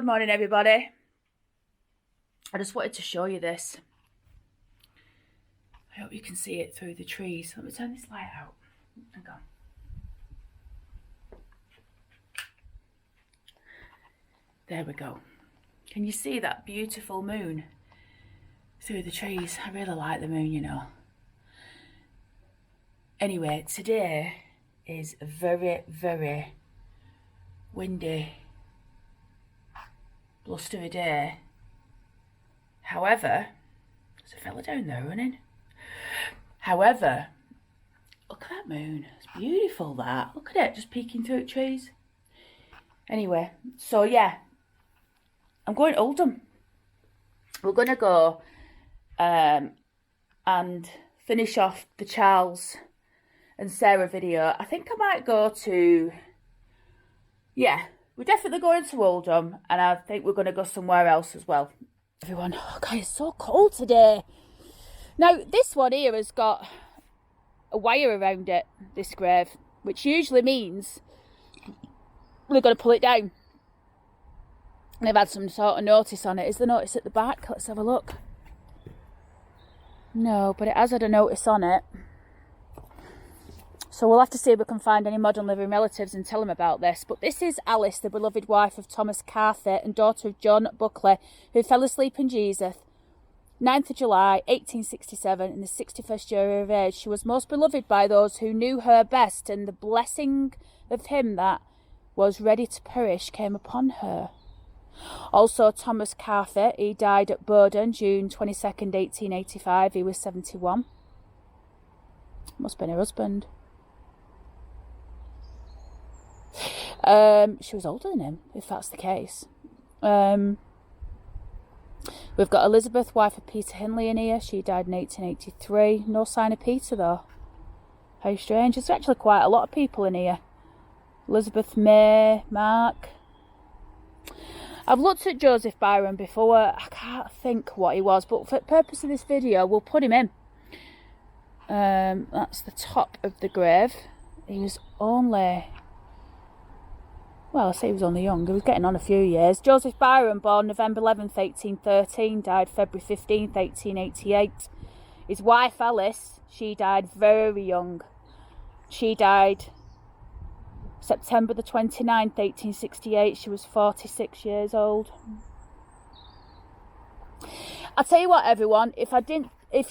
Good morning, everybody. I just wanted to show you this. I hope you can see it through the trees. Let me turn this light out. Hang on. There we go. Can you see that beautiful moon through the trees? I really like the moon, you know. Anyway, today is a very, very windy, blustery day. However, there's a fella down there running. However, look at that moon. It's beautiful, that. Look at it, just peeking through the trees. Anyway, so yeah, I'm going to Oldham. We're going to go and finish off the Charles and Sarah video. I think I might go to, yeah, we're definitely going to Oldham, and I think we're going to go somewhere else as well. Everyone, oh God, it's so cold today. Now, this one here has got a wire around it, this grave, which usually means they're going to pull it down. And they've had some sort of notice on it. Is the notice at the back? Let's have a look. No, but it has had a notice on it. So we'll have to see if we can find any modern living relatives and tell them about this. But this is Alice, the beloved wife of Thomas Carthy and daughter of John Buckley, who fell asleep in Jesus. 9th of July, 1867, in the 61st year of age. She was most beloved by those who knew her best, and the blessing of him that was ready to perish came upon her. Also, Thomas Carthy, he died at Bowden, June 22nd, 1885. He was 71. Must have been her husband. She was older than him, if that's the case. We've got Elizabeth, wife of Peter Hindley, in here. She died in 1883. No sign of Peter, though. How strange. There's actually quite a lot of people in here. Elizabeth, May, Mark. I've looked at Joseph Byron before. I can't think what he was, but for the purpose of this video, we'll put him in. That's the top of the grave. He was only... well, I say he was only young. He was getting on a few years. Joseph Byron, born November 11th, 1813, died February 15th, 1888. His wife, Alice, she died very young. She died September the 29th, 1868. She was 46 years old. I'll tell you what, everyone, if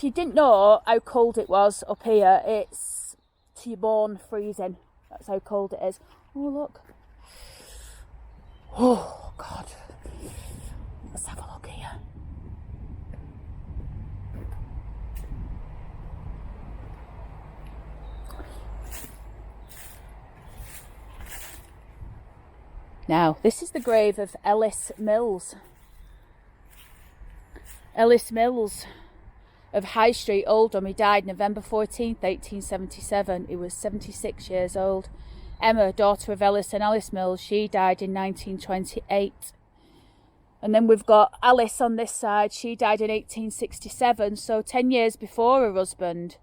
you didn't know how cold it was up here, it's to your bone freezing. That's how cold it is. Oh, look. Oh, God. Let's have a look here. Now, this is the grave of Ellis Mills. Ellis Mills of High Street, Oldham. He died November 14th, 1877. He was 76 years old. Emma, daughter of Ellis and Alice Mills, she died in 1928. And then we've got Alice on this side. She died in 1867, so 10 years before her husband.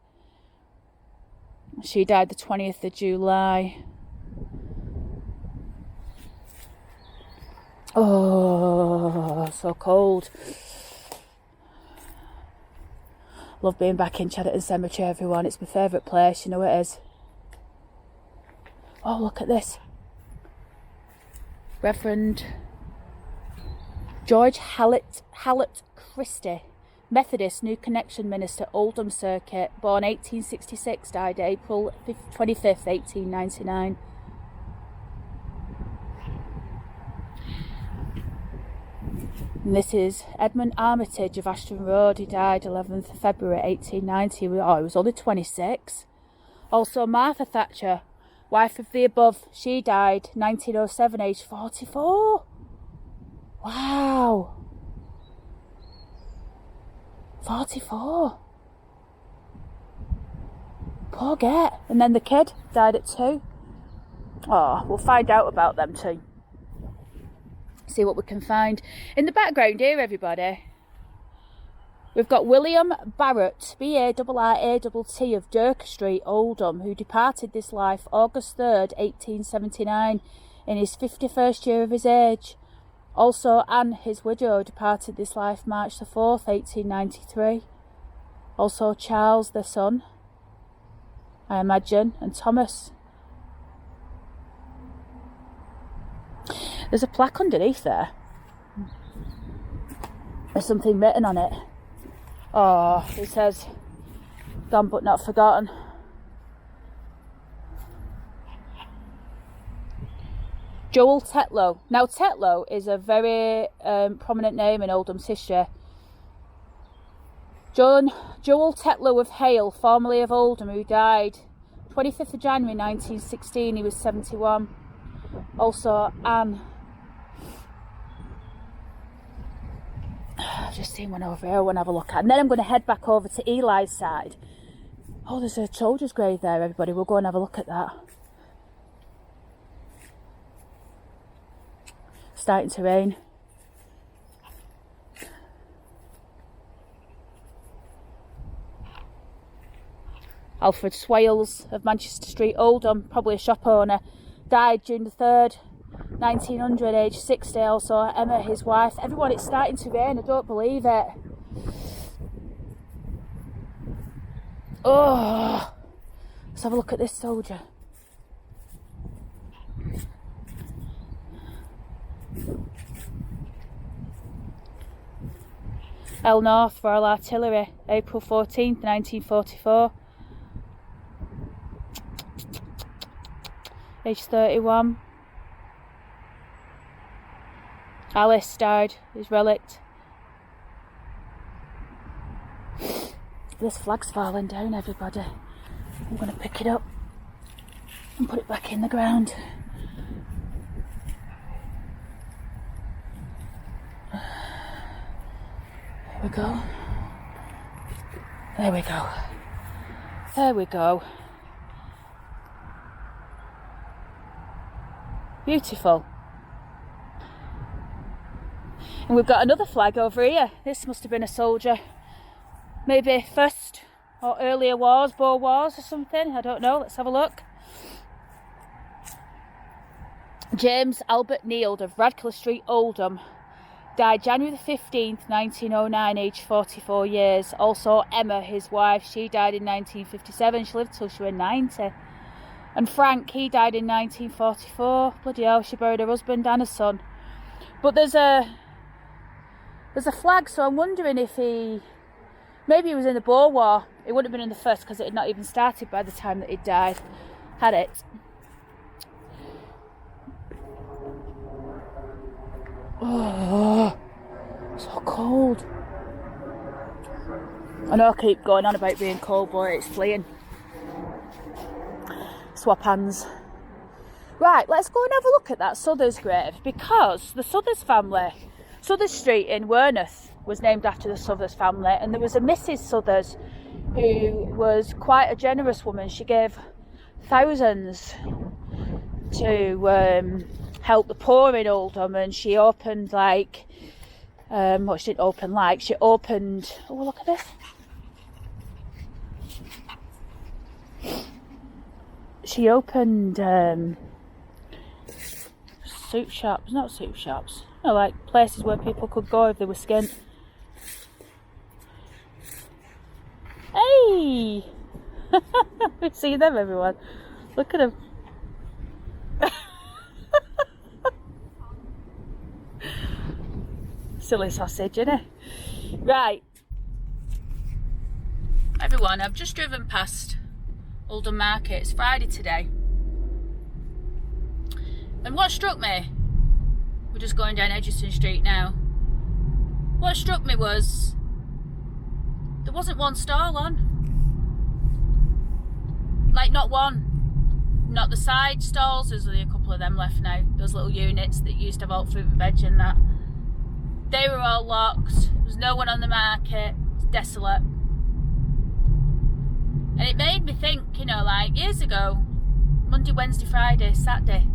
She died the 20th of July. Oh, so cold. Love being back in Chadderton Cemetery, everyone. It's my favourite place, you know it is. Oh, look at this. Reverend George Hallett Christie, Methodist New Connection Minister, Oldham Circuit, born 1866, died April 25th, 1899. And this is Edmund Armitage of Ashton Road. He died 11th of February 1890. He was only 26. Also, Martha Thatcher, wife of the above, she died 1907, aged 44. Wow. 44. Poor get. And then the kid died at 2. Oh, we'll find out about them too. See what we can find. In the background here, everybody, we've got William Barrett, B-A-R-R-A-T-T of Durker Street, Oldham, who departed this life August 3rd, 1879, in his 51st year of his age. Also, Anne, his widow, departed this life March the 4th, 1893. Also, Charles, their son, I imagine, and Thomas. There's a plaque underneath there. There's something written on it. Oh, it says, "Gone but not forgotten." Joel Tetlow. Now, Tetlow is a very prominent name in Oldham's history. Joel Tetlow of Hale, formerly of Oldham, who died 25th of January 1916. He was 71. Also, Anne. I've just seen one over here I want to have a look at. And then I'm going to head back over to Eli's side. Oh, there's a soldier's grave there, everybody. We'll go and have a look at that. Starting to rain. Alfred Swales of Manchester Street, Oldham, probably a shop owner, died June the 3rd, 1900, aged 60. Also, Emma, his wife. Everyone, it's starting to rain. I don't believe it. Oh, let's have a look at this soldier. L North, Royal Artillery, April 14th, 1944. Age 31. Alice died, his relict. This flag's falling down, everybody. I'm going to pick it up and put it back in the ground. There we go. There we go. There we go. Beautiful. And we've got another flag over here. This must have been a soldier. Maybe first or earlier wars, Boer Wars or something. I don't know. Let's have a look. James Albert Neild of Radcliffe Street, Oldham. Died January the 15th, 1909, aged 44 years. Also, Emma, his wife, she died in 1957. She lived till she was 90. And Frank, he died in 1944. Bloody hell, she buried her husband and her son. But there's a flag, so I'm wondering if maybe he was in the Boer War. It wouldn't have been in the first because it had not even started by the time that he died. Had it. Oh, so cold. I know I keep going on about being cold, but it's fleeing. Swap hands. Right, let's go and have a look at that Southers grave, because the Southers family, Southers Street in Wearmouth was named after the Southers family, and there was a Mrs. Southers who was quite a generous woman. She gave thousands to help the poor in Oldham, and she opened she opened, oh, look at this. She opened soup shops, not soup shops, like places where people could go if they were skint. Hey! See them, everyone. Look at them. Silly sausage, innit? Right. Everyone, I've just driven past Oldham Market. It's Friday today. And what struck me, we're just going down Edgerton Street now. What struck me was there wasn't one stall on. Like, not one. Not the side stalls, there's only a couple of them left now. Those little units that used to have all fruit and veg and that. They were all locked. There was no one on the market. It's desolate. And it made me think, like years ago, Monday, Wednesday, Friday, Saturday,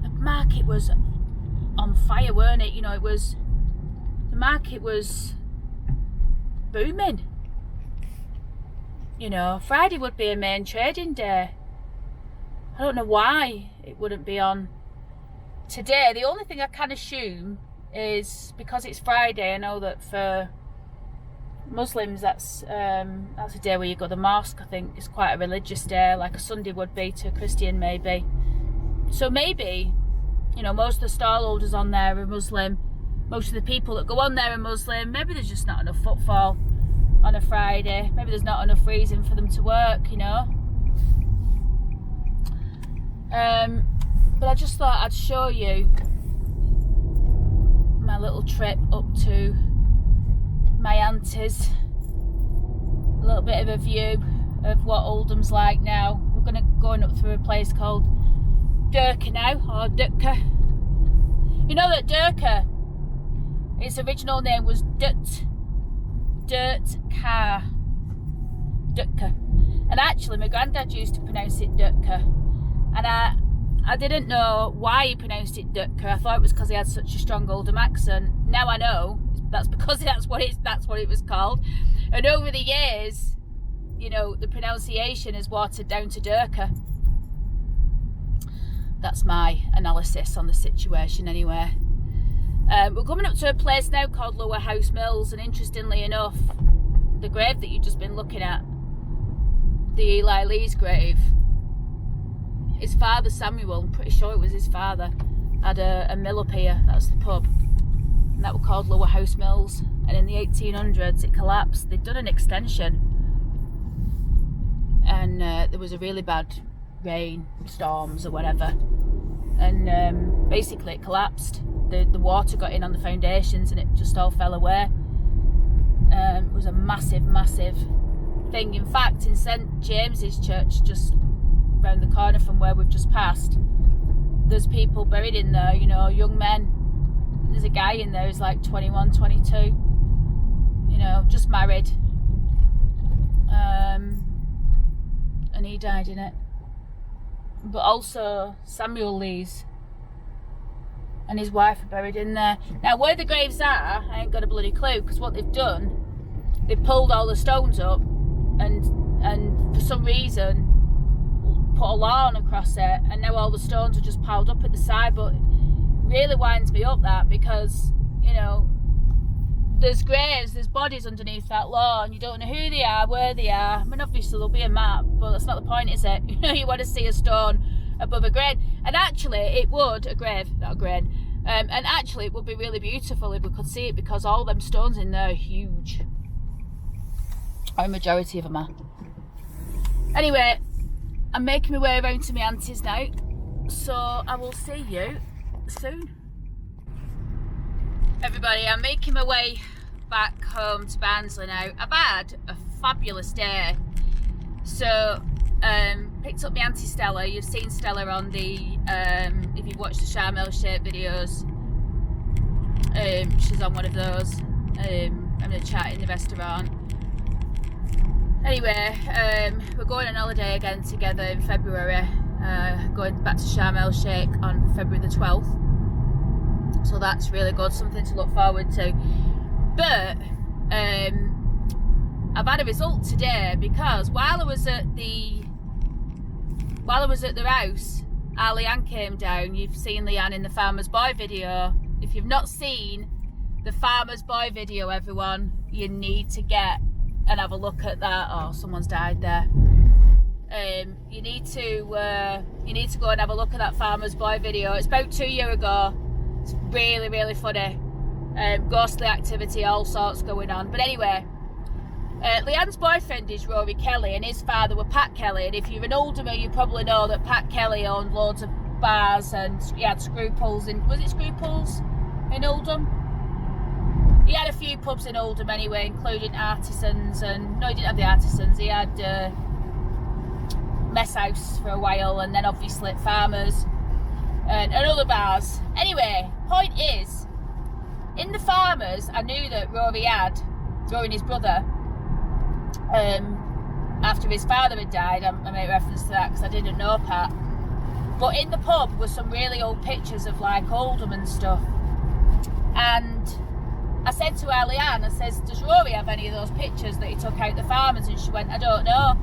the market was on fire, weren't it? The market was booming. Friday would be a main trading day. I don't know why it wouldn't be on today, the only thing I can assume is because it's Friday. I know that for Muslims that's a day where you go to the mosque. I think it's quite a religious day, like a Sunday would be to a Christian maybe. So maybe, you know, most of the stallholders on there are Muslim. Most of the people that go on there are Muslim. Maybe there's just not enough footfall on a Friday. Maybe there's not enough reason for them to work, you know. But I just thought I'd show you my little trip up to my auntie's. A little bit of a view of what Oldham's like now. We're going up through a place called Durka now, or Dutka. You know that Durka, its original name was Dirt Car. Dutka. And actually my granddad used to pronounce it Dutka. And I didn't know why he pronounced it Dutka. I thought it was because he had such a strong Oldham accent. Now I know that's because that's what it was called. And over the years, you know, the pronunciation is watered down to Durka. That's my analysis on the situation anyway. We're coming up to a place now called Lower House Mills, and interestingly enough, the grave that you've just been looking at, the Eli Lee's grave, his father Samuel, I'm pretty sure it was his father, had a mill up here. That's the pub, and that was called Lower House Mills. And in the 1800s it collapsed. They'd done an extension, and there was a really bad rain, storms or whatever, and basically it collapsed. The water got in on the foundations and it just all fell away. It was a massive thing. In fact, in St James's Church, just round the corner from where we've just passed, there's people buried in there, you know, young men. There's a guy in there who's like 21, 22, you know, just married, and he died in it. But also Samuel Lee's and his wife are buried in there. Now where the graves are, I ain't got a bloody clue, because what they've done, they've pulled all the stones up and for some reason put a lawn across it, and now all the stones are just piled up at the side. But it really winds me up that, because, you know, there's graves, there's bodies underneath that lawn. You don't know who they are, where they are. I mean, obviously there'll be a map, but that's not the point, is it? You know, you want to see a stone above a grave. And actually it would, and actually it would be really beautiful if we could see it, because all them stones in there are huge. Or a majority of them are. Anyway, I'm making my way around to my auntie's now, so I will see you soon. Everybody, I'm making my way back home to Barnsley now. I've had a fabulous day. So picked up my auntie Stella. You've seen Stella on the if you've watched the Charmel Shape videos, she's on one of those. I'm gonna chat in the restaurant. Anyway, we're going on holiday again together in February, going back to Charmel Shape on February the 12th. So that's really good, something to look forward to. But I've had a result today, because while I was at the house, Leanne came down. You've seen Leanne in the Farmer's Boy video. If you've not seen the Farmer's Boy video, everyone, you need to get and have a look at that. Oh, someone's died there. You need to go and have a look at that Farmer's Boy video. It's about 2 years ago. It's really funny. Ghostly activity, all sorts going on. But anyway, Leanne's boyfriend is Rory Kelly, and his father were Pat Kelly. And if you're an Oldhamer, you probably know that Pat Kelly owned loads of bars, and he had Scruples in, was it Scruples in Oldham? He had a few pubs in Oldham anyway, including Artisans, and no, he didn't have the Artisans. He had Mess House for a while, and then obviously Farmers and other bars. Anyway, point is, in the Farmers, I knew that Rory and his brother, after his father had died, I made reference to that because I didn't know Pat. But in the pub were some really old pictures of like Oldham and stuff. And I said to Leanne, I says, does Rory have any of those pictures that he took out the Farmers? And she went, I don't know.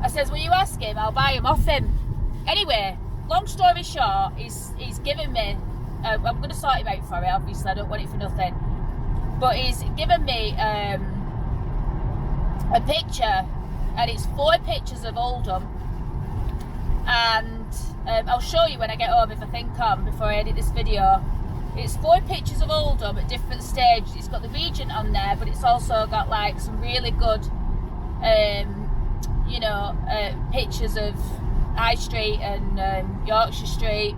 I says, will you ask him? I'll buy him off him. Anyway, long story short, he's given me, I'm going to sort him out for it, obviously, I don't want it for nothing, but he's given me a picture, and it's 4 pictures of Oldham, and I'll show you when I get home if I think on before I edit this video. It's 4 pictures of Oldham at different stages. It's got the Regent on there, but it's also got like some really good you know, pictures of High Street and Yorkshire Street.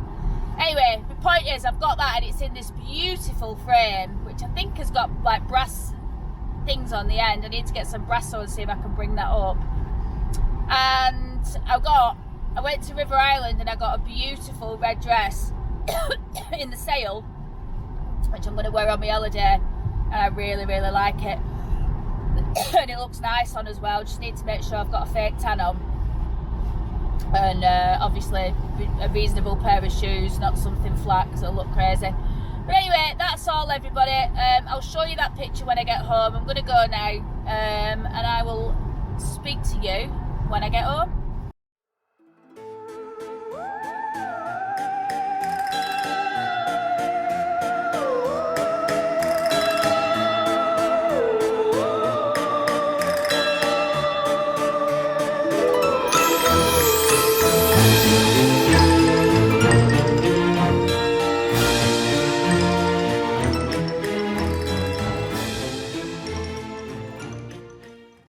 Anyway, the point is I've got that, and it's in this beautiful frame, which I think has got like brass things on the end. I need to get some brasso and see if I can bring that up. And I went to River Island and I got a beautiful red dress in the sale, which I'm going to wear on my holiday, and I really, really like it. And it looks nice on as well. Just need to make sure I've got a fake tan on, and obviously a reasonable pair of shoes, not something flat because it'll look crazy. But anyway, that's all, everybody. I'll show you that picture when I get home. I'm going to go now, and I will speak to you when I get home.